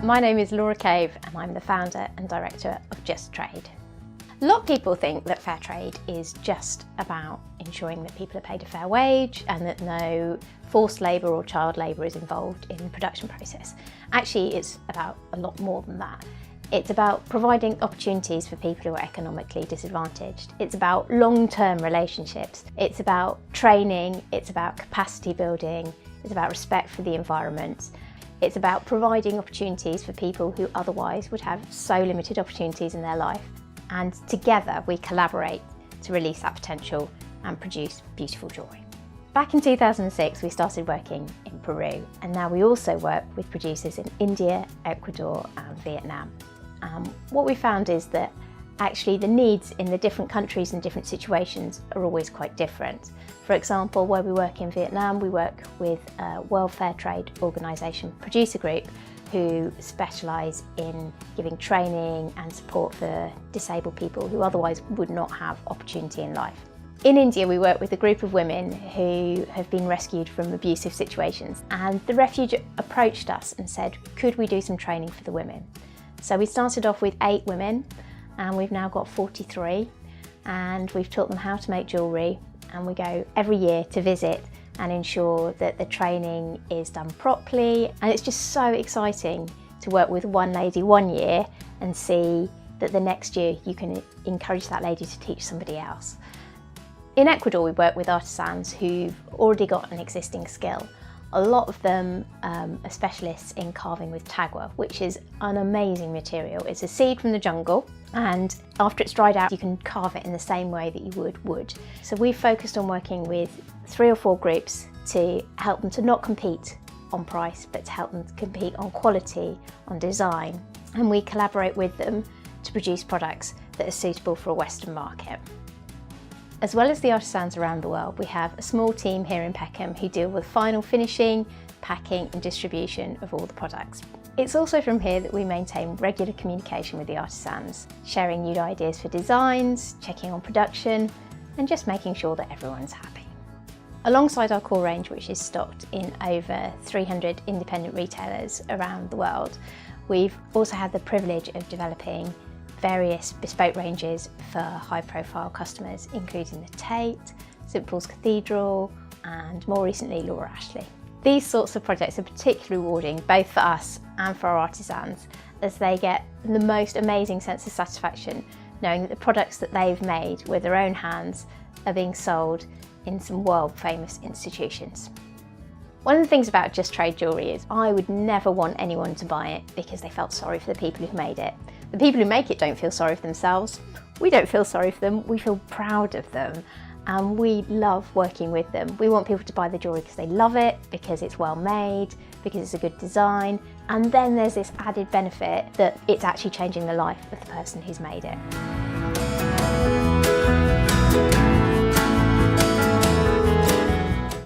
My name is Laura Cave and I'm the founder and director of Just Trade. A lot of people think that fair trade is just about ensuring that people are paid a fair wage and that no forced labour or child labour is involved in the production process. Actually, it's about a lot more than that. It's about providing opportunities for people who are economically disadvantaged. It's about long-term relationships. It's about training. It's about capacity building. It's about respect for the environment. It's about providing opportunities for people who otherwise would have so limited opportunities in their life. And together we collaborate to release that potential and produce beautiful jewellery. Back in 2006 we started working in Peru, and now we also work with producers in India, Ecuador and Vietnam. What we found is that actually the needs in the different countries and different situations are always quite different. For example, where we work in Vietnam, we work with a World Fair Trade Organisation producer group who specialise in giving training and support for disabled people who otherwise would not have opportunity in life. In India, we work with a group of women who have been rescued from abusive situations, and the refuge approached us and said, could we do some training for the women? So we started off with 8 women and we've now got 43, and we've taught them how to make jewellery, and we go every year to visit and ensure that the training is done properly. And it's just so exciting to work with one lady one year and see that the next year you can encourage that lady to teach somebody else. In Ecuador, we work with artisans who've already got an existing skill. A lot of them are specialists in carving with tagua, which is an amazing material. It's a seed from the jungle, and after it's dried out, you can carve it in the same way that you would wood. So we've focused on working with 3 or 4 groups to help them to not compete on price, but to help them to compete on quality, on design. And we collaborate with them to produce products that are suitable for a Western market. As well as the artisans around the world, we have a small team here in Peckham who deal with final finishing, packing and distribution of all the products. It's also from here that we maintain regular communication with the artisans, sharing new ideas for designs, checking on production and just making sure that everyone's happy. Alongside our core range, which is stocked in over 300 independent retailers around the world, we've also had the privilege of developing various bespoke ranges for high-profile customers, including the Tate, St Paul's Cathedral and more recently Laura Ashley. These sorts of projects are particularly rewarding both for us and for our artisans, as they get the most amazing sense of satisfaction knowing that the products that they've made with their own hands are being sold in some world-famous institutions. One of the things about Just Trade jewellery is I would never want anyone to buy it because they felt sorry for the people who made it. The people who make it don't feel sorry for themselves. We don't feel sorry for them, we feel proud of them, and we love working with them. We want people to buy the jewellery because they love it, because it's well made, because it's a good design, and then there's this added benefit that it's actually changing the life of the person who's made it.